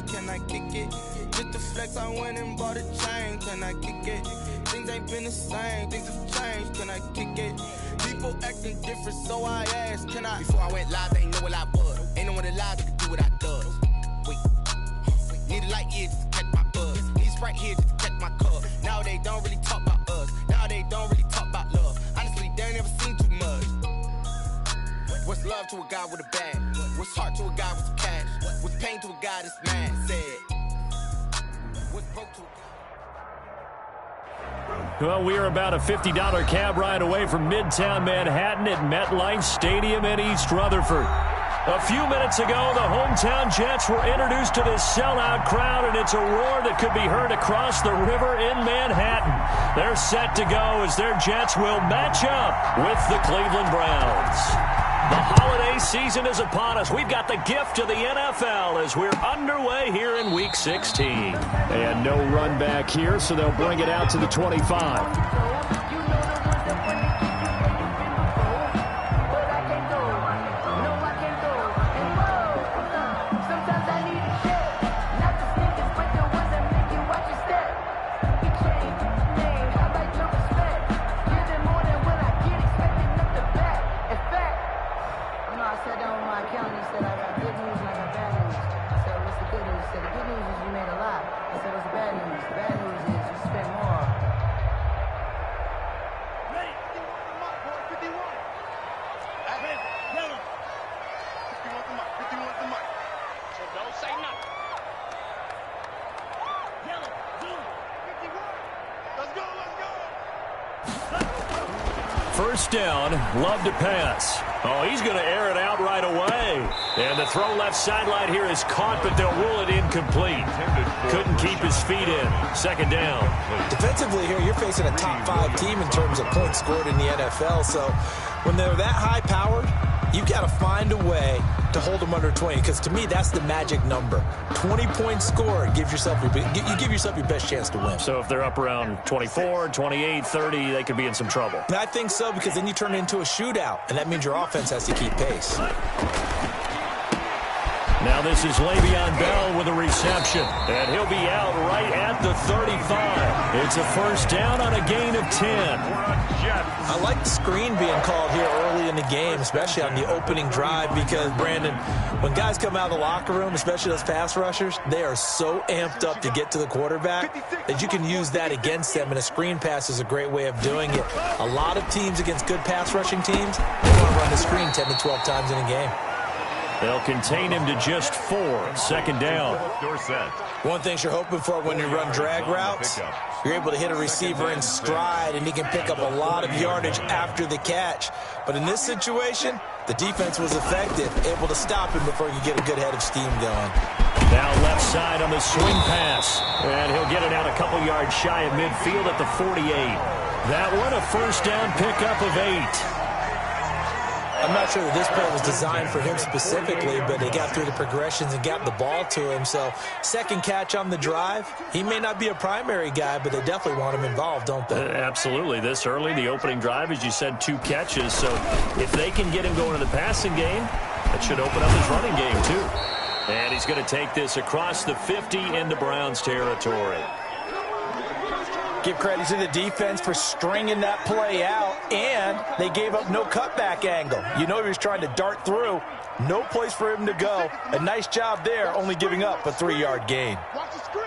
gang, can I kick it? Just the flex, I went and bought a chain, can I kick it? Things ain't been the same, things have changed, can I kick it? People acting different, so I asked, can I? Before I went live, they ain't know what I was. Ain't no one alive that could do what I does. Wait, need a light here just to catch my buzz. Need a Sprite here just to catch my cup. Now they don't really talk about us. Now they don't really talk about love. Honestly, they ain't never seen too much. What's love to a guy with a bag? What's heart to a guy with some cash? What's pain to a guy that's mad? Said. What's broke to a guy? Well, we are about a $50 cab ride away from Midtown Manhattan at MetLife Stadium in East Rutherford. A few minutes ago, the hometown Jets were introduced to this sellout crowd, and it's a roar that could be heard across the river in Manhattan. They're set to go as their Jets will match up with the Cleveland Browns. The holiday season is upon us. We've got the gift of the NFL as we're underway here in Week 16. And no run back here, so they'll bring it out to the 25. First down, Love to pass. Oh, he's going to air it out right away. And the throw left sideline here is caught, but they'll rule it incomplete. Couldn't keep his feet in. Second down. Defensively here, you're facing a top 5 team in terms of points scored in the NFL. So when they're that high-powered, you've got to find a way to hold them under 20, because to me, that's the magic number. 20 points scored, you give yourself your best chance to win. So if they're up around 24, 28, 30, they could be in some trouble. And I think so, because then you turn it into a shootout, and that means your offense has to keep pace. Now this is Le'Veon Bell with a reception, and he'll be out right at the 35. It's a first down on a gain of 10. I like the screen being called here early in the game, especially on the opening drive, because, Brandon, when guys come out of the locker room, especially those pass rushers, they are so amped up to get to the quarterback that you can use that against them, and a screen pass is a great way of doing it. A lot of teams against good pass rushing teams, they want to run the screen 10 to 12 times in a game. They'll contain him to just 4. Second down. One thing you're hoping for when you run drag routes, you're able to hit a receiver in stride, and he can pick up a lot of yardage after the catch. But in this situation, the defense was effective, able to stop him before you get a good head of steam going. Now left side on the swing pass. And he'll get it out a couple yards shy of midfield at the 48. That one a first down pickup of 8. I'm not sure that this play was designed for him specifically, but they got through the progressions and got the ball to him. So second catch on the drive. He may not be a primary guy, but they definitely want him involved, don't they? Absolutely. This early, the opening drive, as you said, 2 catches. So if they can get him going in the passing game, that should open up his running game too. And he's going to take this across the 50 into Browns territory. Give credit to the defense for stringing that play out, and they gave up no cutback angle. You know he was trying to dart through. No place for him to go. A nice job there, only giving up a 3-yard gain. Watch the screen.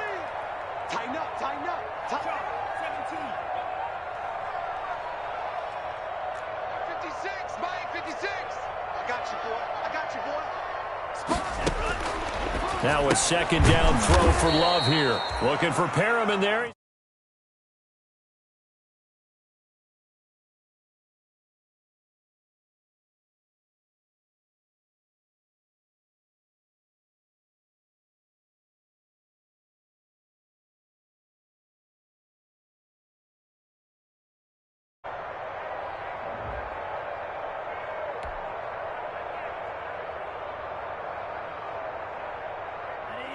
Tighten up, tighten up. 17. 56, Mike, 56. I got you, boy. I got you, boy. Now a second down throw for Love here. Looking for Perriman there.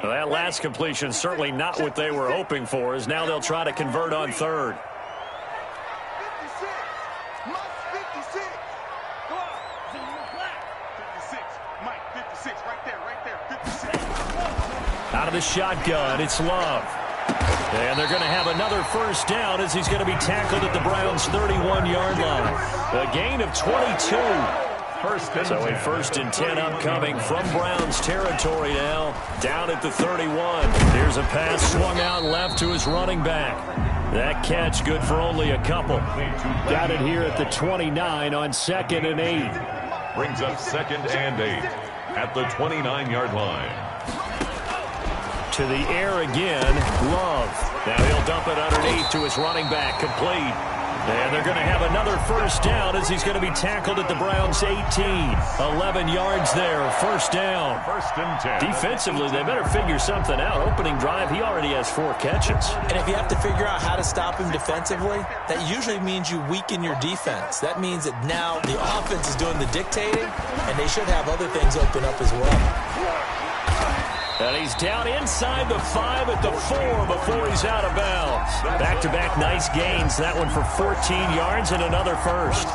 Well, that last completion certainly not what they were hoping for, as now they'll try to convert on third. 56. Mike, 56. Go on. 56. Mike, 56. Right there, right there. 56. Out of the shotgun, it's Love. And they're going to have another first down as he's going to be tackled at the Browns' 31-yard line. A gain of 22. So a 1st and 10 upcoming from Browns territory now, down at the 31. Here's a pass swung out left to his running back. That catch good for only a couple. Got it here at the 29 on 2nd and 8. Brings up 2nd and 8 at the 29-yard line. To the air again, Love. Now he'll dump it underneath to his running back, complete. And they're going to have another first down as he's going to be tackled at the Browns' 18. 11 yards there, first down. 1st and 10. Defensively, they better figure something out. Opening drive, he already has 4 catches. And if you have to figure out how to stop him defensively, that usually means you weaken your defense. That means that now the offense is doing the dictating, and they should have other things open up as well. And he's down inside the 5 at the 4 before he's out of bounds. Back-to-back nice gains. That one for 14 yards and another first.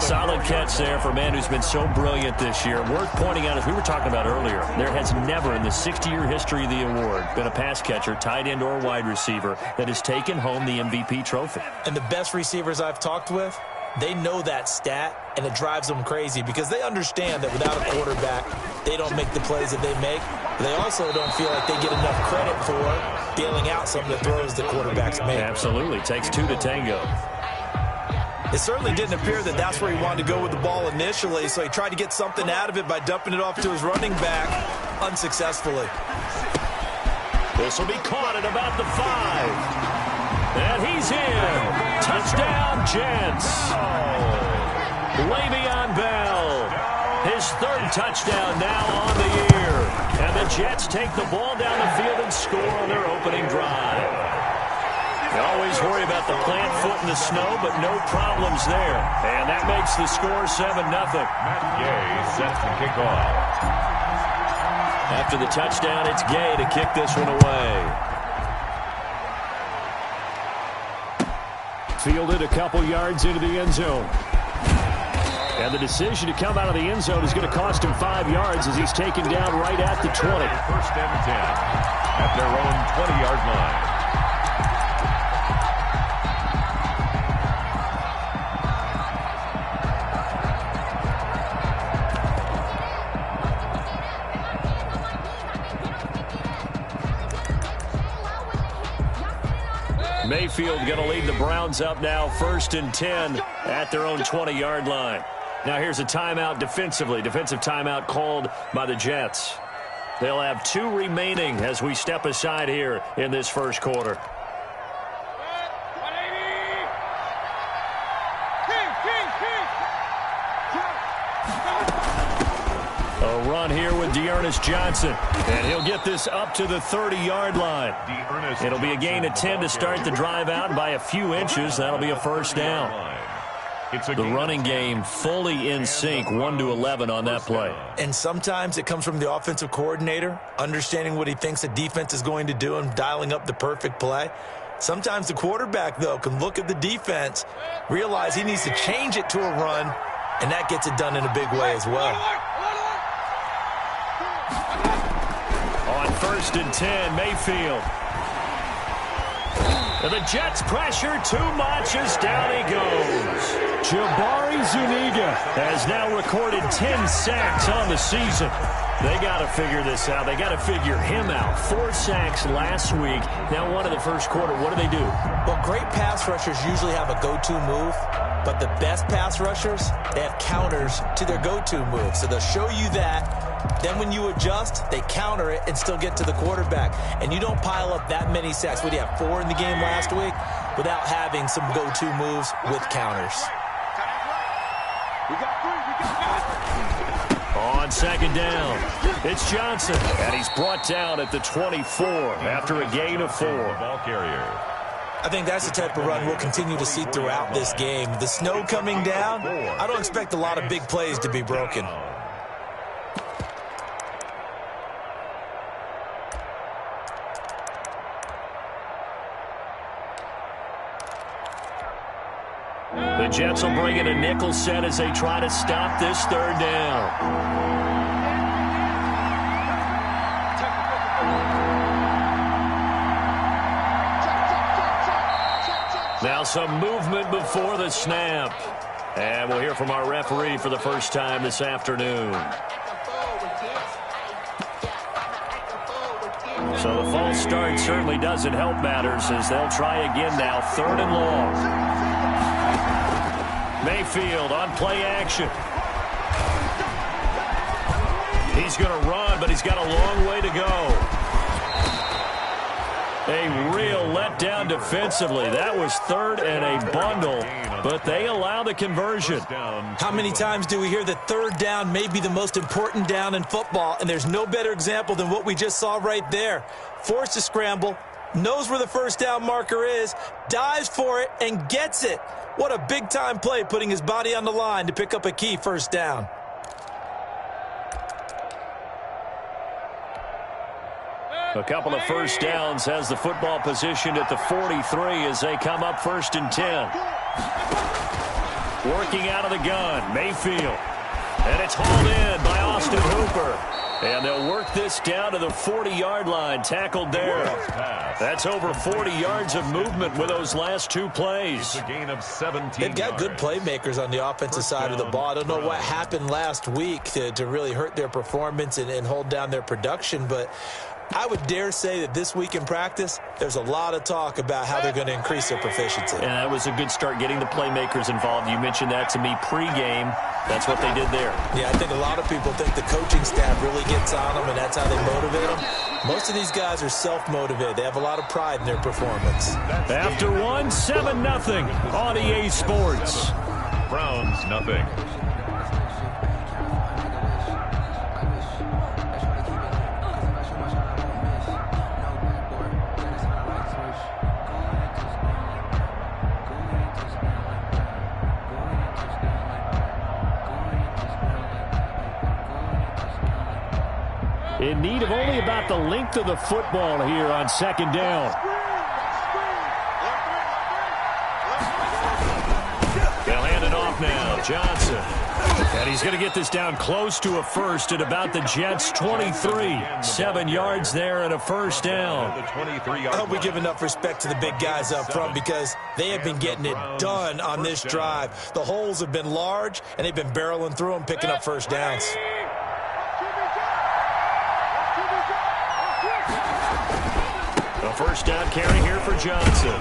Solid catch there for a man who's been so brilliant this year. Worth pointing out, as we were talking about earlier, there has never in the 60-year history of the award been a pass catcher, tight end, or wide receiver that has taken home the MVP trophy. And the best receivers I've talked with, they know that stat, and it drives them crazy because they understand that without a quarterback, they don't make the plays that they make. They also don't feel like they get enough credit for bailing out some of the throws the quarterbacks make. Absolutely. Takes 2 to tango. It certainly didn't appear that that's where he wanted to go with the ball initially, so he tried to get something out of it by dumping it off to his running back unsuccessfully. This will be caught at about the 5. And he's in. Touchdown, Jets. Le'Veon Bell. His 3rd touchdown now on the year. And the Jets take the ball down the field and score on their opening drive. You always worry about the plant foot in the snow, but no problems there. And that makes the score 7-0. Matt Gay sets the kickoff. After the touchdown, it's Gay to kick this one away. Fielded a couple yards into the end zone. And the decision to come out of the end zone is going to cost him 5 yards as he's taken down right at the 20. 1st and 10 at their own 20-yard line. Mayfield going to lead the Browns up now, 1st and 10 at their own 20-yard line. Now here's a timeout defensively. Defensive timeout called by the Jets. They'll have 2 remaining as we step aside here in this first quarter. A run here with Dearness Johnson. And he'll get this up to the 30-yard line. It'll be a gain of 10 to start the drive out. By a few inches, that'll be a first down. The running game fully in sync, 1-11 on that play. And sometimes it comes from the offensive coordinator, understanding what he thinks the defense is going to do and dialing up the perfect play. Sometimes the quarterback, though, can look at the defense, realize he needs to change it to a run, and that gets it done in a big way as well. On 1st and 10, Mayfield. And the Jets pressure too much as down he goes. Jabari Zuniga has now recorded 10 sacks on the season. They got to figure this out. They got to figure him out. 4 sacks last week. Now one in the first quarter. What do they do? Well, great pass rushers usually have a go-to move, but the best pass rushers, they have counters to their go-to move. So they'll show you that. Then when you adjust, they counter it and still get to the quarterback. And you don't pile up that many sacks. What do you have, 4 in the game last week? Without having some go-to moves with counters. On 2nd down, it's Johnson. And he's brought down at the 24 after a gain of 4. Ball carrier. I think that's the type of run we'll continue to see throughout this game. The snow coming down, I don't expect a lot of big plays to be broken. The Jets will bring in a nickel set as they try to stop this 3rd down. Now some movement before the snap. And we'll hear from our referee for the first time this afternoon. So the false start certainly doesn't help matters as they'll try again now. 3rd and long. Mayfield on play action. He's going to run, but he's got a long way to go. A real letdown defensively. That was 3rd and a bundle, but they allow the conversion. How many times do we hear that 3rd down may be the most important down in football, and there's no better example than what we just saw right there. Forced to scramble, knows where the first down marker is, dives for it, and gets it. What a big-time play, putting his body on the line to pick up a key first down. A couple of first downs has the football positioned at the 43 as they come up 1st and 10. Working out of the gun, Mayfield. And it's hauled in by Austin Hooper. And they'll work this down to the 40-yard line, tackled there. That's over 40 yards of movement with those last 2 plays. A gain of 17 They've got good playmakers on the offensive side of the ball. I don't know what happened last week to really hurt their performance and hold down their production, but I would dare say that this week in practice, there's a lot of talk about how they're going to increase their proficiency. And that was a good start, getting the playmakers involved. You mentioned that to me pregame. That's what they did there. Yeah, I think a lot of people think the coaching staff really gets on them, and that's how they motivate them. Most of these guys are self-motivated. They have a lot of pride in their performance. After 7-0 on EA Sports. Browns, nothing. In need of only about the length of the football here on 2nd down. They'll hand it off now. Johnson. And he's going to get this down close to a first at about the Jets' 23. 7 yards there and a first down. I hope we give enough respect to the big guys up front because they have been getting it done on this drive. The holes have been large, and they've been barreling through them, picking up first downs. A first down carry here for Johnson.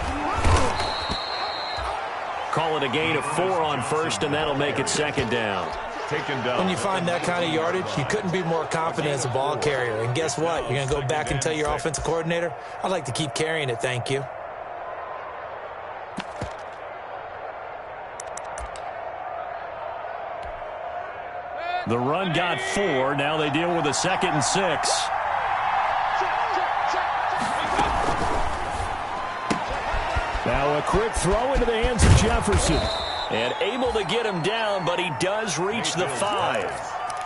Call it a gain of 4 on first, and that'll make it 2nd down. Taken down. When you find that kind of yardage, you couldn't be more confident as a ball carrier. And guess what? You're going to go back and tell your offensive coordinator, I'd like to keep carrying it, thank you. The run got 4. Now they deal with a 2nd and 6. Now a quick throw into the hands of Jefferson. And able to get him down, but he does reach the 5.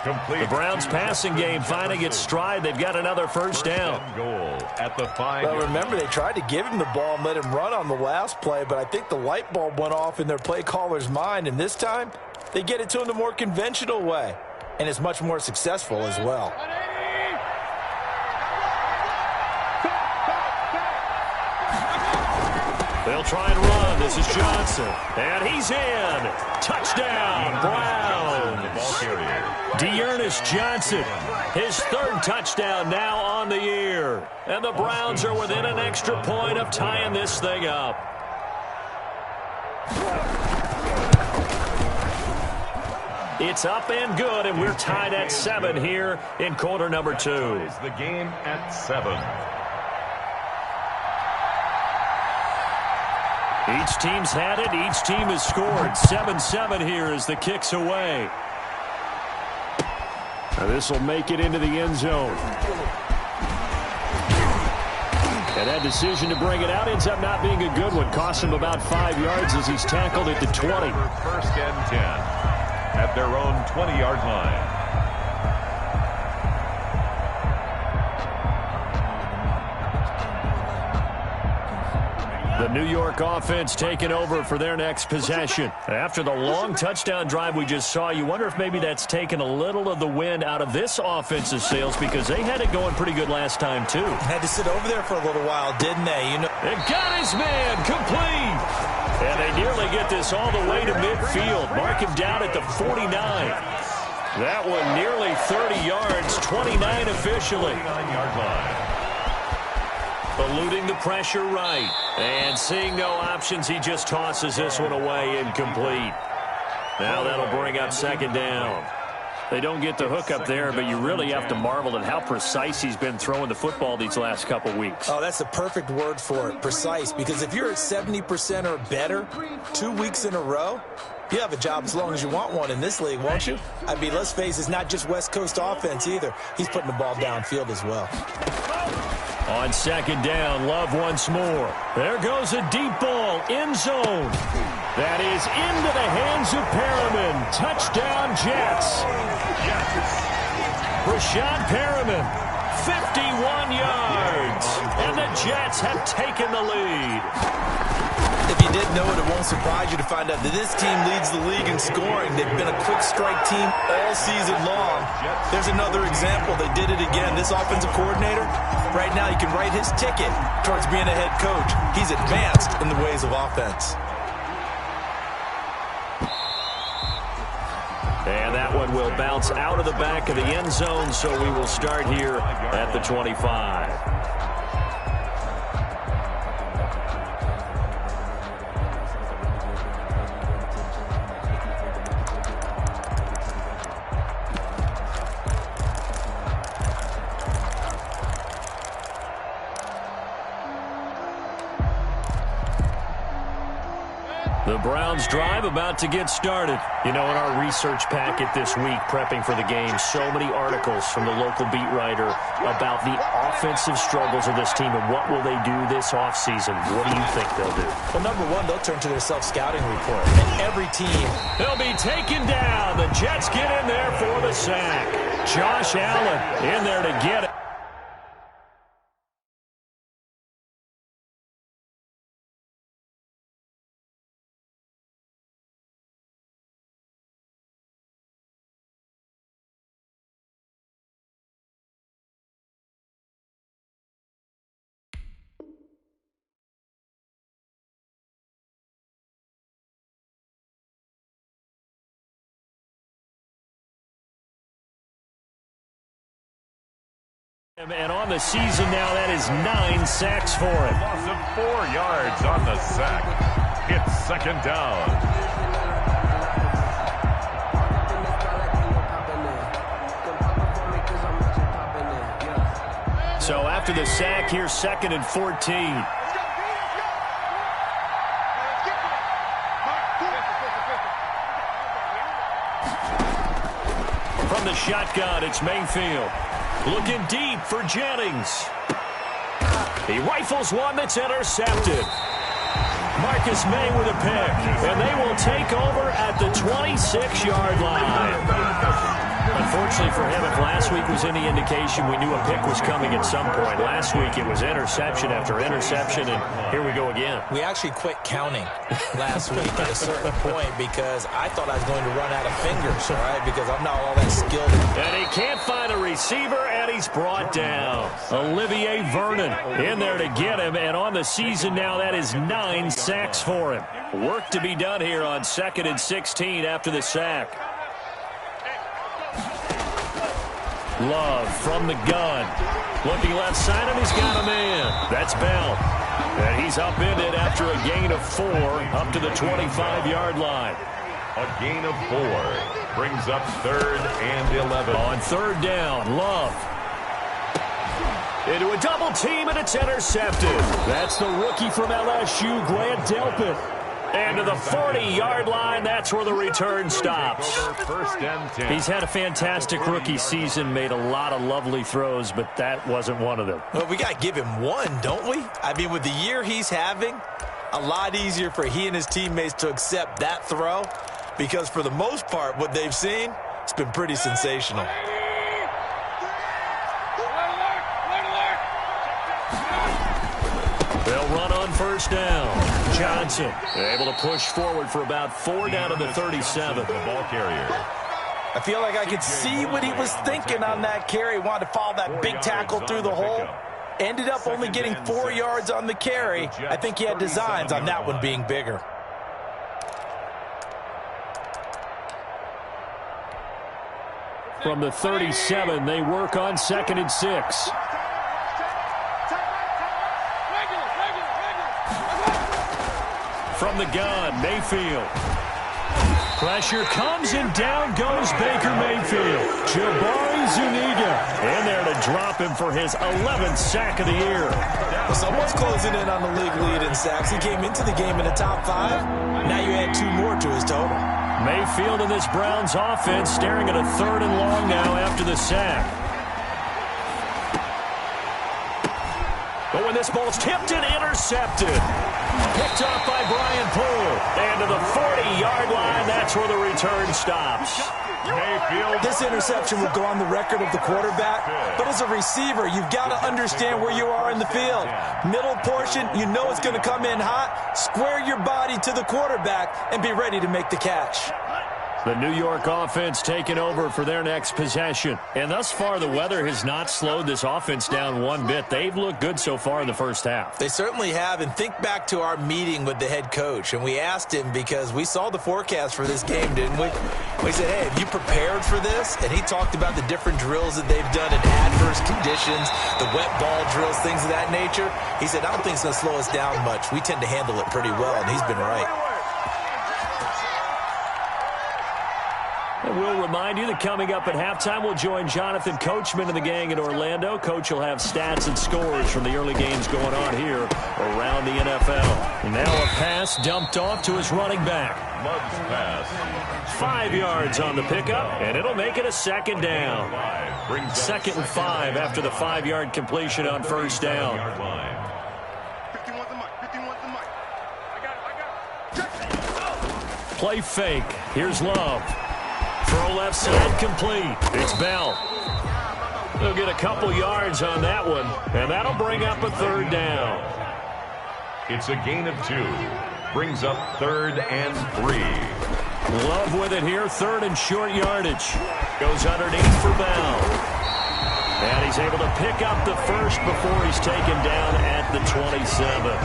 The Browns passing game finding its stride. They've got another first down. Goal at the 5. Well, remember, they tried to give him the ball and let him run on the last play, but I think the light bulb went off in their play caller's mind, and this time they get it to him the more conventional way, and it's much more successful as well. They'll try and run. This is Johnson. And he's in. Touchdown, Browns. Dearness Johnson, his 3rd touchdown now on the year. And the Browns are within an extra point of tying this thing up. It's up and good, and we're tied at 7 here in quarter number 2. The game at 7. Each team's had it. Each team has scored. 7-7 here as the kick's away. Now this will make it into the end zone. And that decision to bring it out ends up not being a good one. Costs him about 5 yards as he's tackled at the 20. 1st and 10 at their own 20-yard line. The New York offense taking over for their next possession. After the long touchdown drive we just saw, you wonder if maybe that's taken a little of the wind out of this offense's sails because they had it going pretty good last time, too. Had to sit over there for a little while, didn't they? It got his man complete. And they nearly get this all the way to midfield. Mark him down at the 49. That one nearly 30 yards, 29 officially. 29-yard line. Eluding the pressure right. And seeing no options, he just tosses this one away incomplete. Now that'll bring up second down. They don't get the hook up there, but you really have to marvel at how precise he's been throwing the football these last couple weeks. Oh, that's the perfect word for it, precise, because if you're at 70% or better 2 weeks in a row, you have a job as long as you want one in this league, won't you? I mean, let's face it, it's not just West Coast offense either. He's putting the ball downfield as well. On second down, Love once more. There goes a deep ball, end zone. That is into the hands of Perriman. Touchdown, Jets. Rashad Perriman, 51 yards. And the Jets have taken the lead. If you didn't know it, it won't surprise you to find out that this team leads the league in scoring. They've been a quick strike team all season long. There's another example. They did it again. This offensive coordinator, right now, he can write his ticket towards being a head coach. He's advanced in the ways of offense. And that one will bounce out of the back of the end zone, so we will start here at the 25. The Browns drive about to get started. You know, in our research packet this week, prepping for the game, so many articles from the local beat writer about the offensive struggles of this team and what will they do this offseason. What do you think they'll do? Well, number one, they'll turn to their self-scouting report. And every team, they'll be taken down. The Jets get in there for the sack. Josh Allen in there to get it. And on the season now, that is 9 sacks for him. Loss of 4 yards on the sack. It's second down. So after the sack, here's 2nd and 14. From the shotgun, it's Mayfield. Looking deep for Jennings. He rifles one that's intercepted. Marcus May with a pick. And they will take over at the 26-yard line. Unfortunately for him, if last week was any indication, we knew a pick was coming at some point. Last week it was interception after interception, and here we go again. We actually quit counting last week at a certain point because I thought I was going to run out of fingers, all right, because I'm not all that skilled. And he can't find a receiver, and he's brought down. Olivier Vernon in there to get him, and on the season now, that is 9 sacks for him. Work to be done here on 2nd and 16 after the sack. Love from the gun. Looking left side, and he's got a man. That's Bell. And he's upended after a gain of 4 up to the 25-yard line. A gain of 4 brings up 3rd and 11. On 3rd down, Love. Into a double team, and it's intercepted. That's the rookie from LSU, Grant Delpit. And to the 40-yard line, that's where the return stops. 1st and 10. He's had a fantastic rookie season, made a lot of lovely throws, but that wasn't one of them. Well, we got to give him one, don't we? I mean, with the year he's having, a lot easier for he and his teammates to accept that throw because for the most part, what they've seen, it's been pretty sensational. They'll run on first down. Johnson able to push forward for about 4 down to the 37. The ball carrier. I feel like I could see what he was thinking on that carry. Wanted to follow that big tackle through the hole. Ended up only getting 4 yards on the carry. I think he had designs on that one being bigger. From the 37, they work on 2nd and 6. From the gun, Mayfield. Pressure comes and down goes Baker Mayfield. Jabari Zuniga in there to drop him for his 11th sack of the year. Well, someone's closing in on the league lead in sacks. He came into the game in the top 5. Now you add 2 more to his total. Mayfield in this Browns offense staring at a 3rd and long now after the sack. But when this ball's tipped and intercepted. Picked off by Brian Poole. And to the 40-yard line, that's where the return stops. This interception will go on the record of the quarterback, but as a receiver, you've got to understand where you are in the field. Middle portion, you know it's going to come in hot. Square your body to the quarterback and be ready to make the catch. The New York offense taking over for their next possession. And thus far, the weather has not slowed this offense down one bit. They've looked good so far in the first half. They certainly have. And think back to our meeting with the head coach. And we asked him because we saw the forecast for this game, didn't we? We said, hey, have you prepared for this? And he talked about the different drills that they've done in adverse conditions, the wet ball drills, things of that nature. He said, I don't think it's going to slow us down much. We tend to handle it pretty well, and he's been right. And we'll remind you that coming up at halftime, we'll join Jonathan Coachman and the gang in Orlando. Coach will have stats and scores from the early games going on here around the NFL. And now a pass dumped off to his running back. Love's pass. 5 yards on the pickup, and it'll make it a 2nd down. 2nd and 5 after the 5-yard completion on first down. 51's the mic. 51's the mic. I got it. Play fake. Here's Love. Throw left side complete. It's Bell. They'll get a couple yards on that one, and that'll bring up a 3rd down. It's a gain of 2. Brings up 3rd and 3. Love with it here, 3rd and short yardage. Goes underneath for Bell. And he's able to pick up the first before he's taken down at the 27.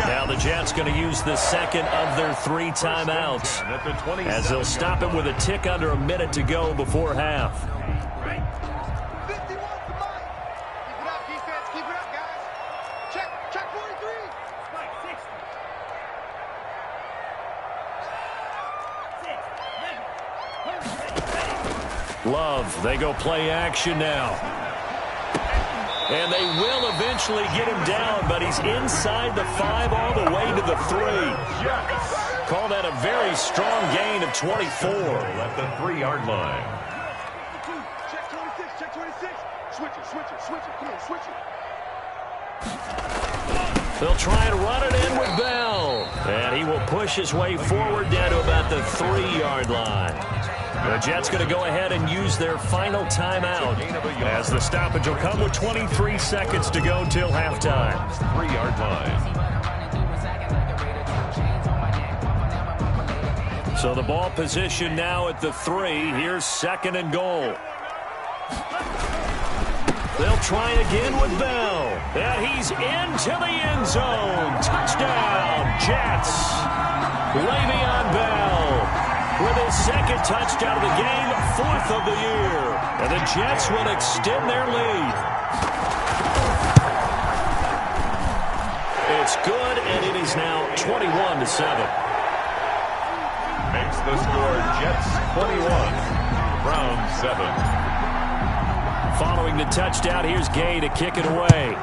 Now the Jets going to use the 2nd of their 3 timeouts as they'll stop it with a tick under a minute to go before half. 51's the mic. Keep it up, defense. Keep it up, guys. Check 43. Spike 60. Love, they go play action now. And they will eventually get him down, but he's inside the 5 all the way to the 3. Call that a very strong gain of 24. At the 3-yard line. Check 26. Switch it. Come on, switch it. They'll try and run it in with Bell. And he will push his way forward down to about the 3-yard line. The Jets going to go ahead and use their final timeout as the stoppage will come with 23 seconds to go till halftime. 3-yard line. So the ball position now at the 3. Here's 2nd and goal. They'll try again with Bell. And he's into the end zone. Touchdown, Jets. Le'Veon Bell with his 2nd touchdown of the game, 4th of the year. And the Jets will extend their lead. It's good, and it is now 21-7. Makes the score Jets 21, Browns 7. Following the touchdown, here's Gay to kick it away.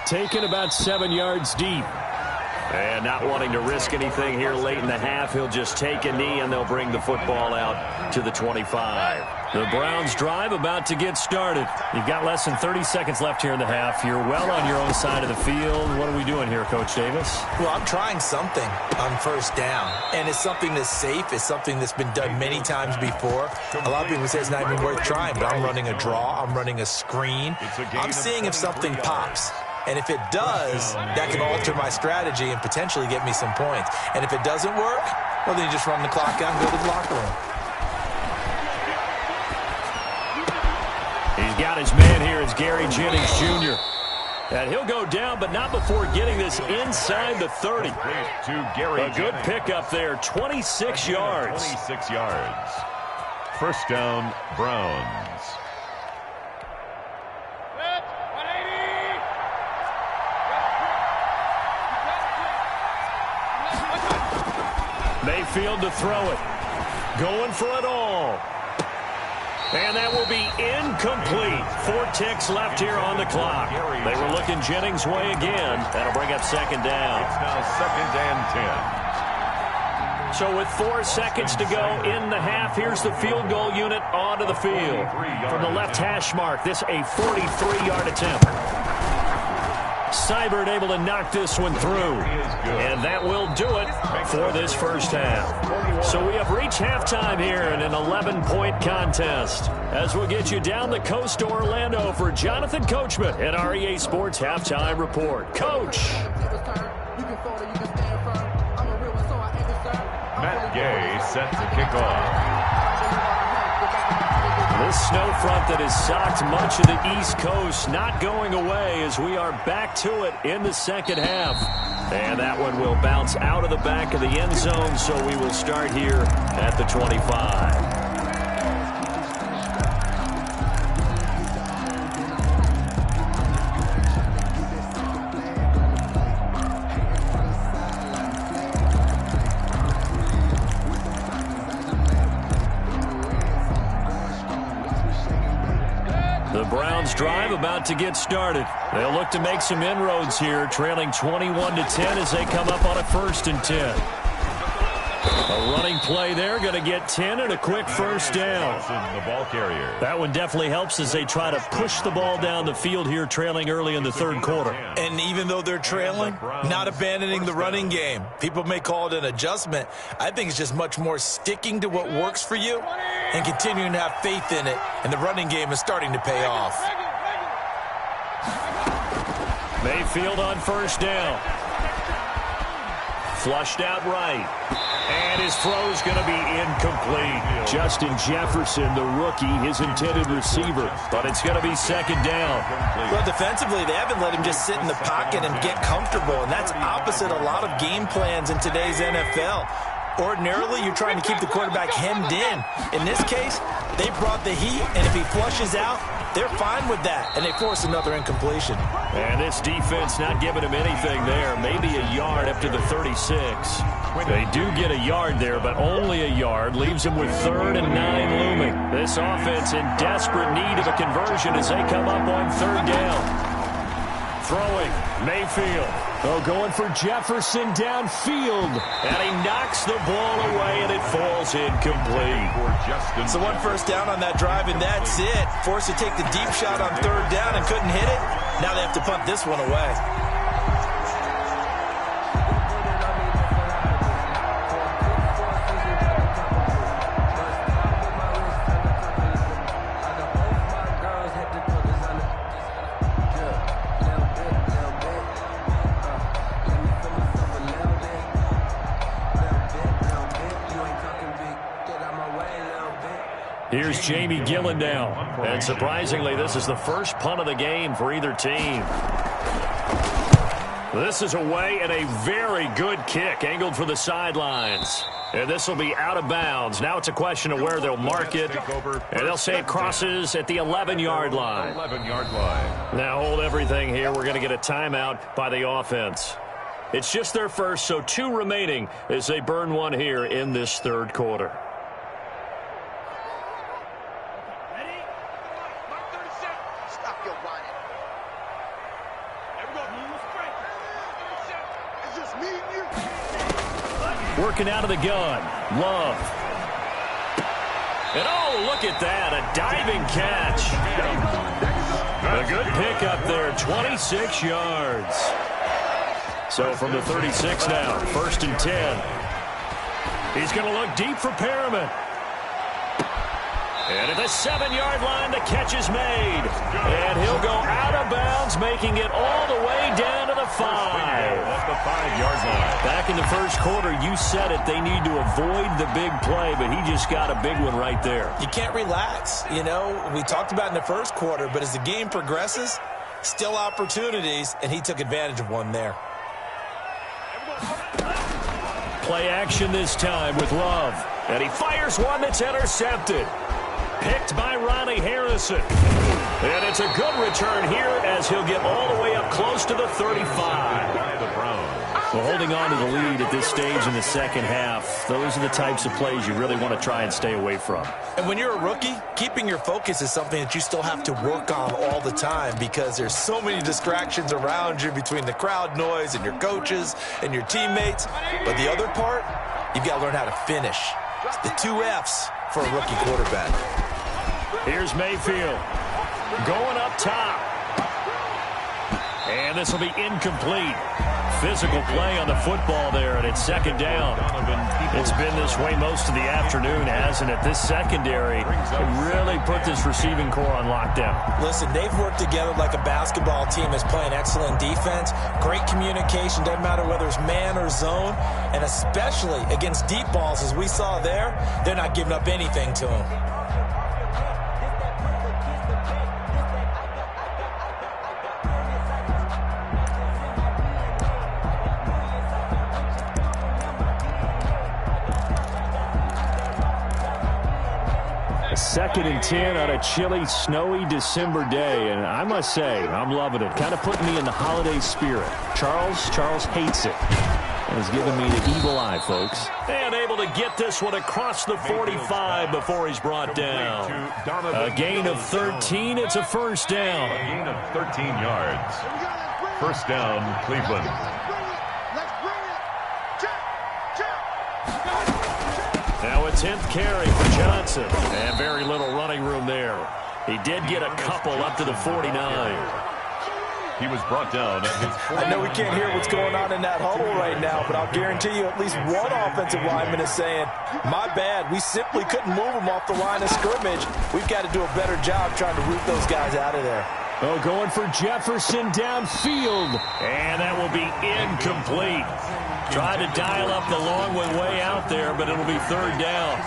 Taken about 7 yards deep. And not wanting to risk anything here late in the half, he'll just take a knee and they'll bring the football out to the 25. The Browns drive about to get started. You've got less than 30 seconds left here in the half. You're well on your own side of the field. What are we doing here, Coach Davis? Well, I'm trying something on first down, and it's something that's safe. It's something that's been done many times before. A lot of people say it's not even worth trying, but I'm running a draw. I'm running a screen. I'm seeing if something pops. And if it does, that can alter my strategy and potentially get me some points. And if it doesn't work, well, then you just run the clock out and go to the locker room. He's got his man here. It's Gary Jennings Jr. And he'll go down, but not before getting this inside the 30. A good pickup there, 26 yards. 26 yards. First down, Browns. Mayfield to throw it. Going for it all. And that will be incomplete. 4 ticks left here on the clock. They were looking Jennings' way again. That'll bring up second down. It's now 2nd and 10. So with 4 seconds to go in the half, here's the field goal unit onto the field. From the left hash mark, this a 43-yard attempt. Seibert able to knock this one through. And that will do it for this first half. So we have reached halftime here in an 11-point contest. As we'll get you down the coast to Orlando for Jonathan Coachman at our EA Sports Halftime Report. Coach. Matt Gay set to kick off. This snow front that has socked much of the East Coast not going away as we are back to it in the second half. And that one will bounce out of the back of the end zone, so we will start here at the 25. Drive about to get started. They'll look to make some inroads here, trailing 21-10 as they come up on a 1st and 10. A running play there, going to get 10 and a quick first down. The ball carrier. That one definitely helps as they try to push the ball down the field here, trailing early in the 3rd quarter. And even though they're trailing, not abandoning the running game. People may call it an adjustment. I think it's just much more sticking to what works for you and continuing to have faith in it. And the running game is starting to pay off. Mayfield on first down. Flushed out right. And his throw is going to be incomplete. Justin Jefferson, the rookie, his intended receiver. But it's going to be second down. Well, defensively, they haven't let him just sit in the pocket and get comfortable. And that's opposite a lot of game plans in today's NFL. Ordinarily, you're trying to keep the quarterback hemmed in. In this case, they brought the heat, and if he flushes out, they're fine with that, and they force another incompletion. And this defense not giving him anything there. Maybe a yard up to the 36. They do get a yard there, but only a yard. Leaves them with 3rd and 9 looming. This offense in desperate need of a conversion as they come up on 3rd down. Throwing, Mayfield. Oh, going for Jefferson downfield. And he knocks the ball away, and it falls incomplete. So 1 first down on that drive, and that's it. Forced to take the deep shot on 3rd down and couldn't hit it. Now they have to punt this one away. Here's Jamie Gillen now. And surprisingly, this is the first punt of the game for either team. This is away and a very good kick angled for the sidelines. And this will be out of bounds. Now it's a question of where they'll mark it. And they'll say it crosses at the 11-yard line. 11-yard line. Now hold everything here. We're going to get a timeout by the offense. It's just their first, so 2 remaining as they burn one here in this 3rd quarter. It's just me Working out of the gun. Love. And oh, look at that. A diving catch. A good pickup there. 26 yards. So from the 36 now, 1st and 10. He's going to look deep for Perriman. And at the 7-yard line, the catch is made. And he'll go out of bounds, making it all the way down to the 5. Off the 5-yard line. Back in the first quarter, you said it, they need to avoid the big play, but he just got a big one right there. You can't relax. You know, we talked about in the first quarter, but as the game progresses, still opportunities, and he took advantage of one there. Play action this time with Love. And he fires one that's intercepted. Picked by Ronnie Harrison. And it's a good return here as he'll get all the way up close to the 35. Well, holding on to the lead at this stage in the second half, those are the types of plays you really want to try and stay away from. And when you're a rookie, keeping your focus is something that you still have to work on all the time because there's so many distractions around you between the crowd noise and your coaches and your teammates. But the other part, you've got to learn how to finish. It's the 2 F's for a rookie quarterback. Here's Mayfield going up top. And this will be incomplete. Physical play on the football there, and it's 2nd down. It's been this way most of the afternoon, hasn't it? This secondary really put this receiving core on lockdown. Listen, they've worked together like a basketball team is playing excellent defense. Great communication, doesn't matter whether it's man or zone, and especially against deep balls, as we saw there, they're not giving up anything to them. Second and 10 on a chilly, snowy December day, and I must say, I'm loving it. Kind of putting me in the holiday spirit. Charles hates it. And he's giving me the evil eye, folks. And able to get this one across the 45 before he's brought down. A gain of 13. It's a 1st down. A gain of 13 yards. 1st down, Cleveland. Now a 10th carry for Johnson. And very little running room there. He did get a couple up to the 49. He was brought down at his 49. I know we can't hear what's going on in that huddle right now, but I'll guarantee you at least one offensive lineman is saying, my bad, we simply couldn't move him off the line of scrimmage. We've got to do a better job trying to root those guys out of there. Oh, going for Jefferson downfield. And that will be incomplete. Tried to dial up the long way out there, but it'll be 3rd down.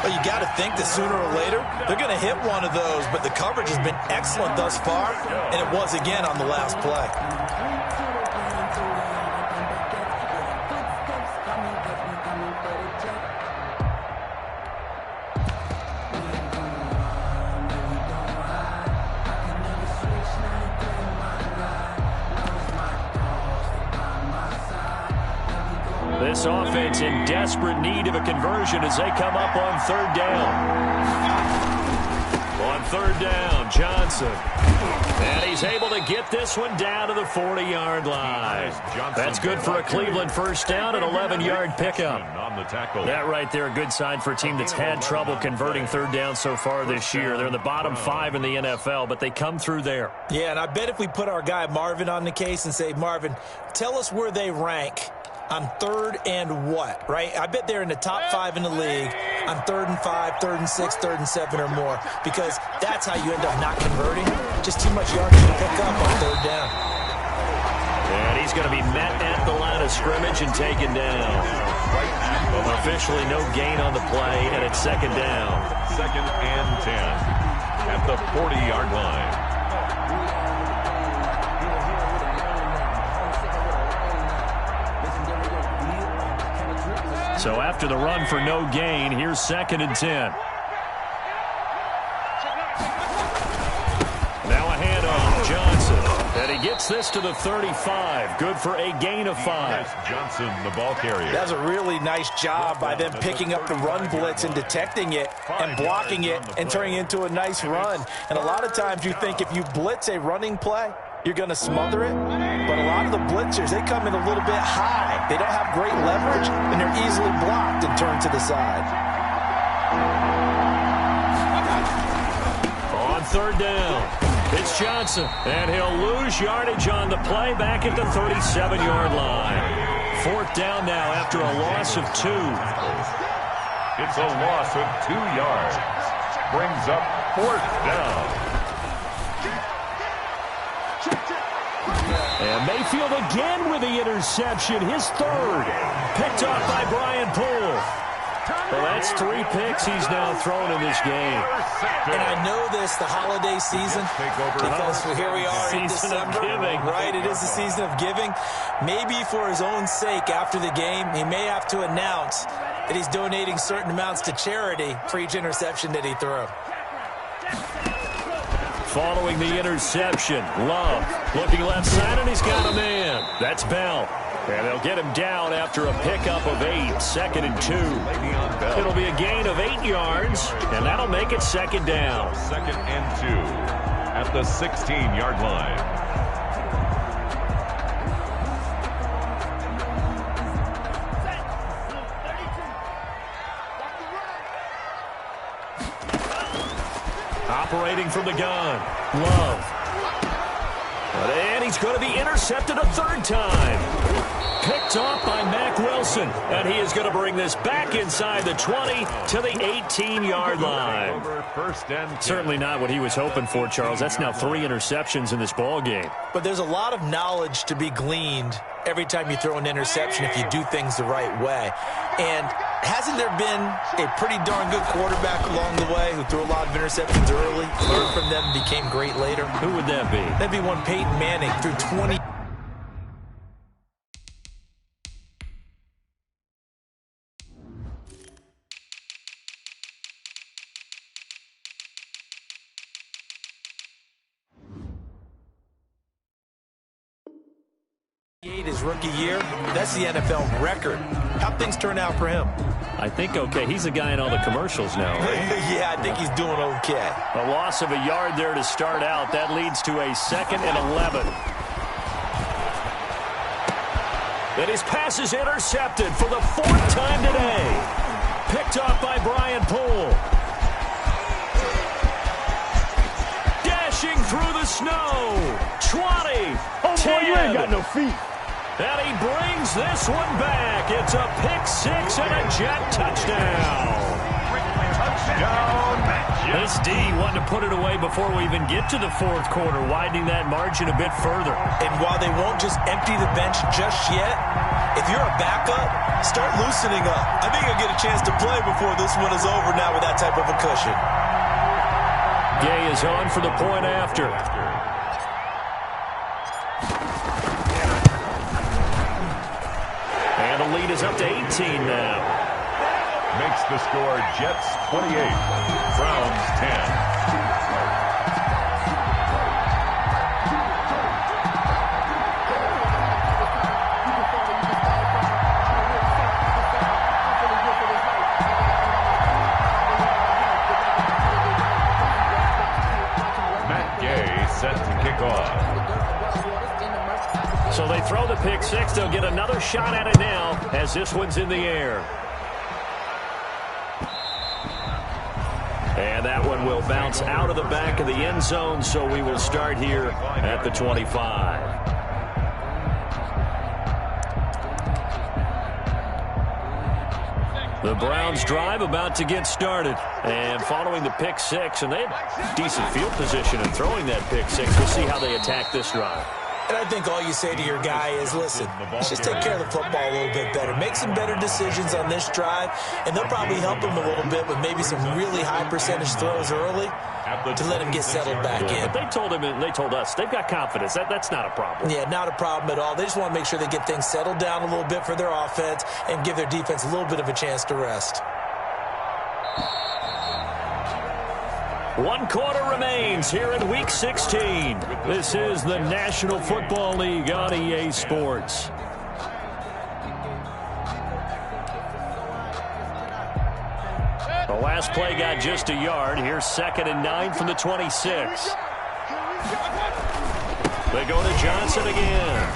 Well, you got to think that sooner or later, they're going to hit one of those, but the coverage has been excellent thus far, and it was again on the last play. This offense in desperate need of a conversion as they come up on 3rd down. On 3rd down, Johnson. And he's able to get this one down to the 40-yard line. That's good for a Cleveland 1st down, an 11-yard pickup. That right there, a good sign for a team that's had trouble converting 3rd down so far this year. They're in the bottom 5 in the NFL, but they come through there. Yeah, and I bet if we put our guy Marvin on the case and say, Marvin, tell us where they rank on 3rd and what, right? I bet they're in the top 5 in the league on 3rd and 5, 3rd and 6, 3rd and 7 or more, because that's how you end up not converting. Just too much yardage to pick up on 3rd down. And he's going to be met at the line of scrimmage and taken down. Officially no gain on the play, and it's 2nd down. 2nd and 10 at the 40-yard line. So after the run for no gain, here's 2nd and 10. Now a handoff, Johnson. And he gets this to the 35. Good for a gain of 5. Johnson, the ball carrier. That's a really nice job by them picking up the run blitz and detecting it and blocking it and turning it into a nice run. And a lot of times you think if you blitz a running play, you're going to smother it. but a lot of the blitzers, they come in a little bit high. They don't have great leverage, and they're easily blocked and turned to the side. On third down, it's Johnson, and he'll lose yardage on the play back at the 37-yard line. Fourth down now after a loss of 2. It's a loss of 2 yards. Brings up fourth down. And Mayfield again with the interception, his third. Picked off by Brian Poole. Well, that's 3 picks he's now thrown in this game. And I know this, the holiday season, because here we are in December. Season of giving. Right, it is the season of giving. Maybe for his own sake after the game, he may have to announce that he's donating certain amounts to charity for each interception that he threw. Following the interception, Love looking left side, and he's got a man. That's Bell. And they'll get him down after a pickup of 8, 2nd and 2. It'll be a gain of 8 yards, and that'll make it 2nd down. 2nd and 2 at the 16-yard line. Operating from the gun, Love. And he's going to be intercepted a 3rd time. Picked off by Mack Wilson. And he is going to bring this back inside the 20 to the 18-yard line. Certainly not what he was hoping for, Charles. That's now 3 interceptions in this ball game. But there's a lot of knowledge to be gleaned every time you throw an interception if you do things the right way. And hasn't there been a pretty darn good quarterback along the way who threw a lot of interceptions early, learned from them, and became great later? Who would that be? That'd be one Peyton Manning, threw 20. His rookie year, that's the NFL record. How'd things turn out for him? I think okay. He's a guy in all the commercials now, right? Yeah, I think he's doing okay. A loss of a yard there to start out. That leads to a 2nd and 11. And his pass is intercepted for the 4th time today. Picked off by Brian Poole. Dashing through the snow. 20. Oh, boy, you ain't got no feet. And he brings this one back. It's a pick-6 and a Jet touchdown. This D wanted to put it away before we even get to the 4th quarter, widening that margin a bit further. And while they won't just empty the bench just yet, if you're a backup, start loosening up. I think you'll get a chance to play before this one is over now with that type of a cushion. Gay is on for the point after. And the lead is up to 18 now. Makes the score Jets 28, Browns 10. Set to kick off. So they throw the pick-6. They'll get another shot at it now as this one's in the air. And that one will bounce out of the back of the end zone, so we will start here at the 25. The Browns drive about to get started. And following the pick-6, and they had decent field position in throwing that pick-6. We'll see how they attack this drive. And I think all you say to your guy is, listen, let's just take care of the football a little bit better. Make some better decisions on this drive, and they'll probably help him a little bit with maybe some really high percentage throws early to let him get settled back in. But they told him, and they told us, they've got confidence. That's not a problem. Yeah, not a problem at all. They just want to make sure they get things settled down a little bit for their offense and give their defense a little bit of a chance to rest. 1 quarter remains here in Week 16. This is the National Football League on EA Sports. The last play got just a yard. Here's 2nd and 9 from the 26. They go to Johnson again.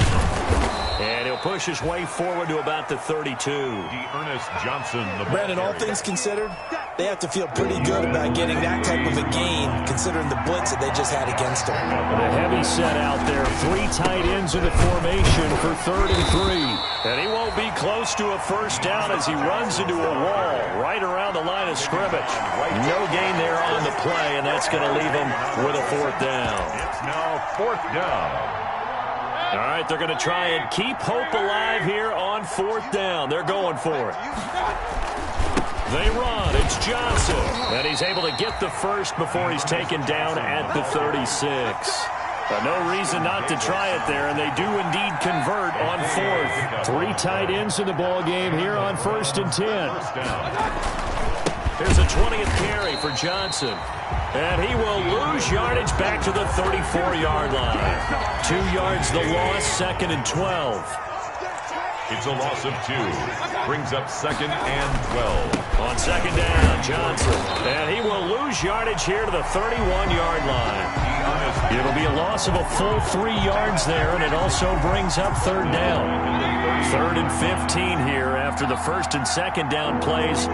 And he'll push his way forward to about the 32. Ernest Johnson, the Brandon, all things considered, they have to feel pretty good about getting that type of a gain, considering the blitz that they just had against them. And a heavy set out there. 3 tight ends in the formation for 3rd and 3. And he won't be close to a first down as he runs into a wall right around the line of scrimmage. No gain there on the play, and that's going to leave him with a 4th down. It's now 4th down. All right, they're going to try and keep hope alive here on 4th down. They're going for it. They run. It's Johnson. And he's able to get the first before he's taken down at the 36. No reason not to try it there, and they do indeed convert on 4th. 3 tight ends in the ball game here on 1st and 10. Here's a 20th carry for Johnson. And he will lose yardage back to the 34-yard line. 2 yards the loss, 2nd and 12. It's a loss of 2. Brings up 2nd and 12. On 2nd down, Johnson. And he will lose yardage here to the 31-yard line. It'll be a loss of a full 3 yards there, and it also brings up 3rd down. 3rd and 15 here after the 1st and 2nd down plays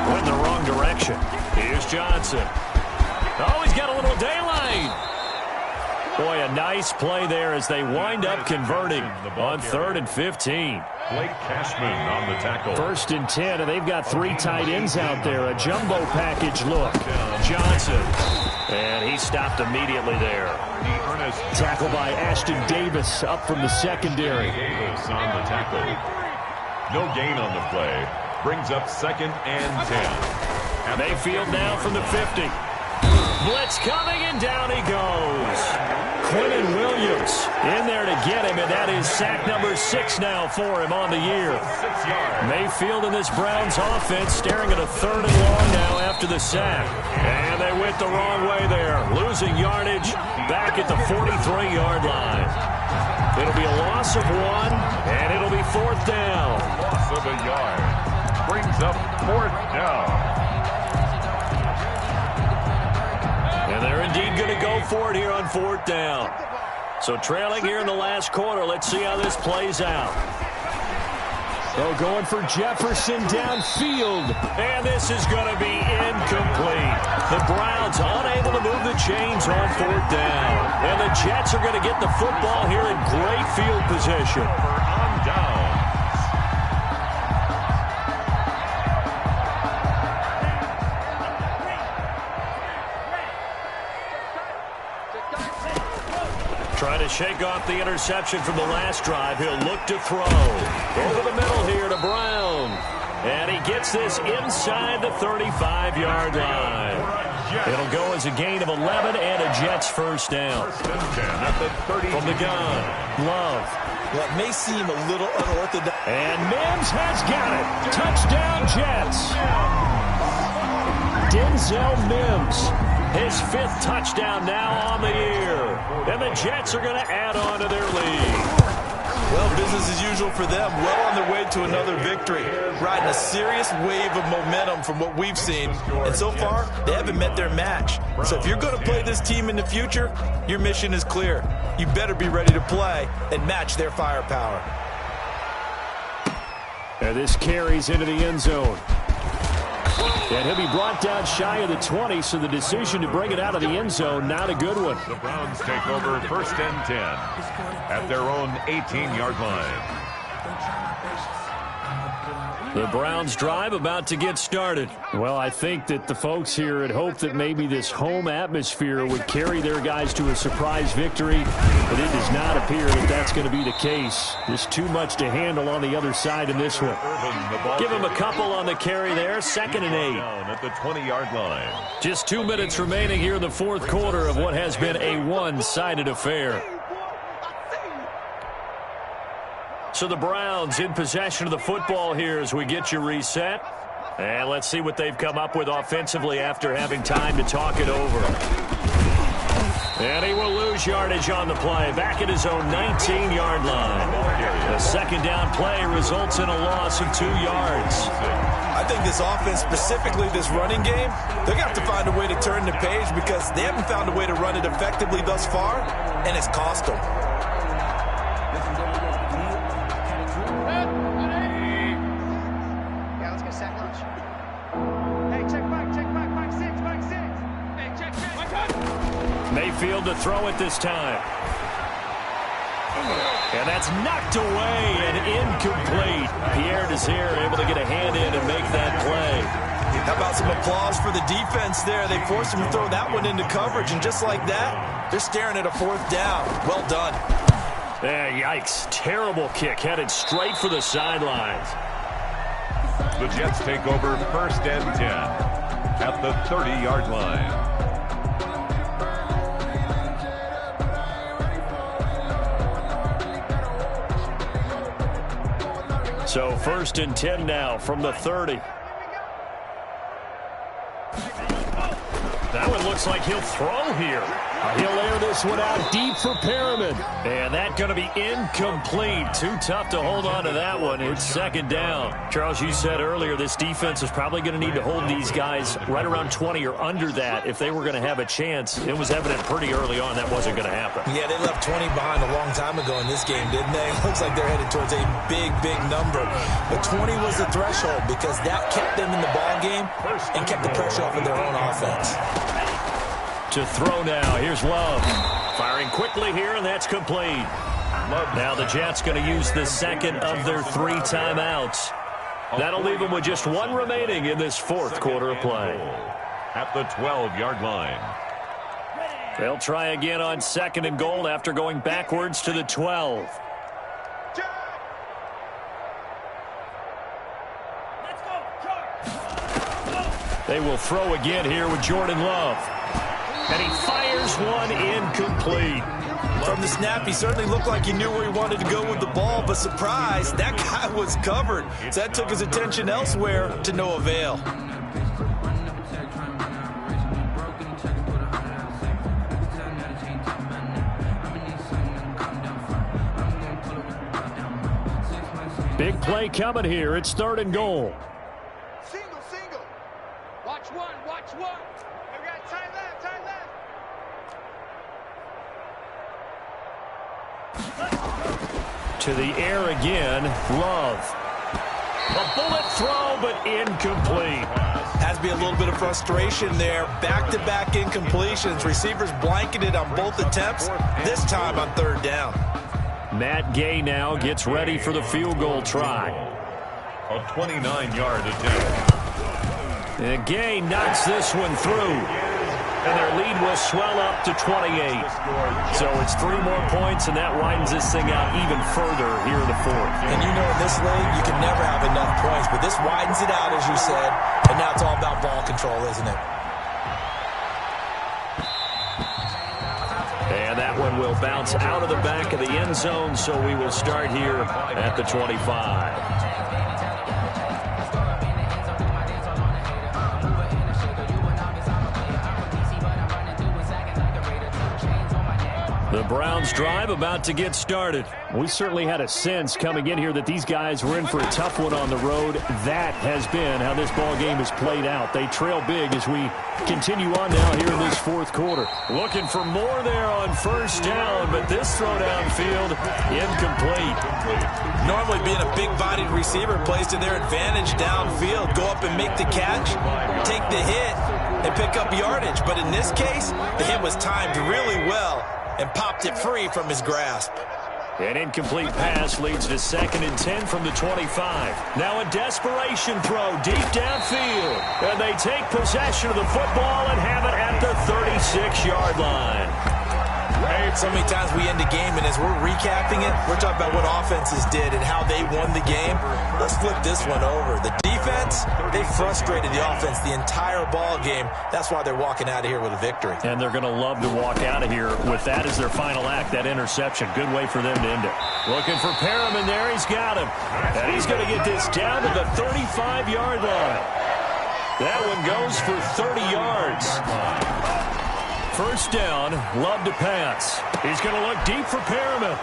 went in the wrong direction. Here's Johnson. Oh, he's got a little daylight. Boy, a nice play there as they wind up converting on 3rd and 15. Blake Cashman on the tackle. 1st and 10, and they've got 3 tight ends out there. A jumbo package look. Johnson. And he stopped immediately there. Tackle by Ashton Davis up from the secondary. Davis on the tackle. No gain on the play. Brings up 2nd and 10. Mayfield now from the 50. Blitz coming, and down he goes. Quinnen Williams in there to get him, and that is sack number 6 now for him on the year. Mayfield in this Browns offense staring at a 3rd and long now after the sack. And they went the wrong way there, losing yardage back at the 43-yard line. It'll be a loss of 1, and it'll be 4th down. Loss of a yard. Brings up 4th down. And they're indeed going to go for it here on 4th down. So trailing here in the last quarter. Let's see how this plays out. So going for Jefferson downfield. And this is going to be incomplete. The Browns unable to move the chains on 4th down. And the Jets are going to get the football here in great field position. On down. Trying to shake off the interception from the last drive. He'll look to throw. Over the middle here to Brown. And he gets this inside the 35-yard line. It'll go as a gain of 11 and a Jets first down. From the gun, Love. Well, it may seem a little unorthodox. And Mims has got it. Touchdown, Jets. Denzel Mims. His 5th touchdown now on the year. And the Jets are going to add on to their lead. Well, business as usual for them. Well on their way to another victory. Riding a serious wave of momentum from what we've seen. And so far, they haven't met their match. So if you're going to play this team in the future, your mission is clear. You better be ready to play and match their firepower. And this carries into the end zone. And he'll be brought down shy of the 20, so the decision to bring it out of the end zone, not a good one. The Browns take over 1st and 10 at their own 18-yard line. The Browns drive about to get started. Well, I think that the folks here had hoped that maybe this home atmosphere would carry their guys to a surprise victory, but it does not appear that that's going to be the case. There's too much to handle on the other side in this one. Give him a couple on the carry there, 2nd and 8. At the 20-yard line. Just 2 minutes remaining here in the 4th quarter of what has been a one-sided affair. So the Browns in possession of the football here as we get you reset. And let's see what they've come up with offensively after having time to talk it over. And he will lose yardage on the play, back at his own 19-yard line. The 2nd down play results in a loss of 2 yards. I think this offense, specifically this running game, they're going to have to find a way to turn the page because they haven't found a way to run it effectively thus far, and it's cost them. Yeah, let's get sack lunch. Hey, check back, 6, back 6. Hey, check, my cut. Mayfield to throw it this time. And that's knocked away and incomplete. Pierre Desir able to get a hand in and make that play. How about some applause for the defense there? They forced him to throw that one into coverage, and just like that, they're staring at a 4th down. Well done. Yikes. Terrible kick headed straight for the sidelines. The Jets take over 1st and 10 at the 30-yard line. So 1st and 10 now from the 30. That one looks like he'll throw here. He'll air this one out deep for Perriman. And that's going to be incomplete. Too tough to hold on to that one. It's 2nd down. Charles, you said earlier this defense is probably going to need to hold these guys right around 20 or under that if they were going to have a chance. It was evident pretty early on that wasn't going to happen. Yeah, they left 20 behind a long time ago in this game, didn't they? Looks like they're headed towards a big, big number. But 20 was the threshold because that kept them in the ball game and kept the pressure off of their own offense. To throw now. Here's Love. Firing quickly here, and that's complete. Now the Jets going to use the 2nd of their 3 timeouts. That'll leave them with just 1 remaining in this 4th quarter of play. At the 12-yard line. They'll try again on 2nd and goal after going backwards to the 12. They will throw again here with Jordan Love. And he fires one incomplete. From the snap, he certainly looked like he knew where he wanted to go with the ball, but surprise, that guy was covered. So that took his attention elsewhere to no avail. Big play coming here. It's 3rd and goal. Single. Watch one. We got time left. To the air again, Love. A bullet throw, but incomplete. Has to be a little bit of frustration there. Back-to-back incompletions. Receivers blanketed on both attempts, this time on 3rd down. Matt Gay now gets ready for the field goal try. A 29-yard attempt. And Gay knocks this one through. And their lead will swell up to 28. So it's 3 more points, and that widens this thing out even further here in the 4th. And you know in this league, you can never have enough points, but this widens it out, as you said, and now it's all about ball control, isn't it? And that one will bounce out of the back of the end zone, so we will start here at the 25. The Browns drive about to get started. We certainly had a sense coming in here that these guys were in for a tough one on the road. That has been how this ball game has played out. They trail big as we continue on now here in this 4th quarter. Looking for more there on 1st down, but this throw downfield incomplete. Normally being a big-bodied receiver plays to their advantage downfield. Go up and make the catch, take the hit, and pick up yardage. But in this case, the hit was timed really well and popped it free from his grasp. An incomplete pass leads to 2nd and 10 from the 25. Now a desperation throw deep downfield. And they take possession of the football and have it at the 36-yard line. So many times we end the game, and as we're recapping it, we're talking about what offenses did and how they won the game. Let's flip this one over. The defense, they frustrated the offense the entire ball game. That's why they're walking out of here with a victory. And they're going to love to walk out of here with that as their final act, that interception. Good way for them to end it. Looking for Perriman there. He's got him. And he's going to get this down to the 35-yard line. That one goes for 30 yards. 1st down, Love to pass. He's going to look deep for Perriman.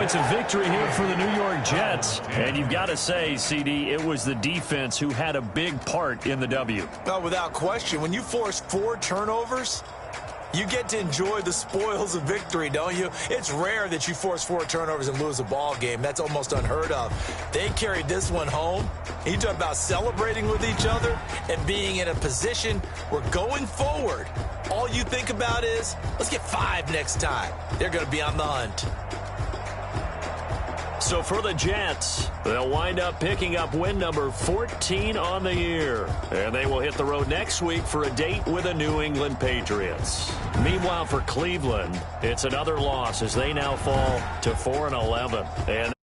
It's a victory here for the New York Jets. And you've got to say, CD, it was the defense who had a big part in the W. No, without question. When you force 4 turnovers, you get to enjoy the spoils of victory, don't you? It's rare that you force 4 turnovers and lose a ball game. That's almost unheard of. They carried this one home. You talk about celebrating with each other and being in a position where going forward, all you think about is, let's get 5 next time. They're going to be on the hunt. So for the Jets, they'll wind up picking up win number 14 on the year. And they will hit the road next week for a date with the New England Patriots. Meanwhile, for Cleveland, it's another loss as they now fall to 4-11. And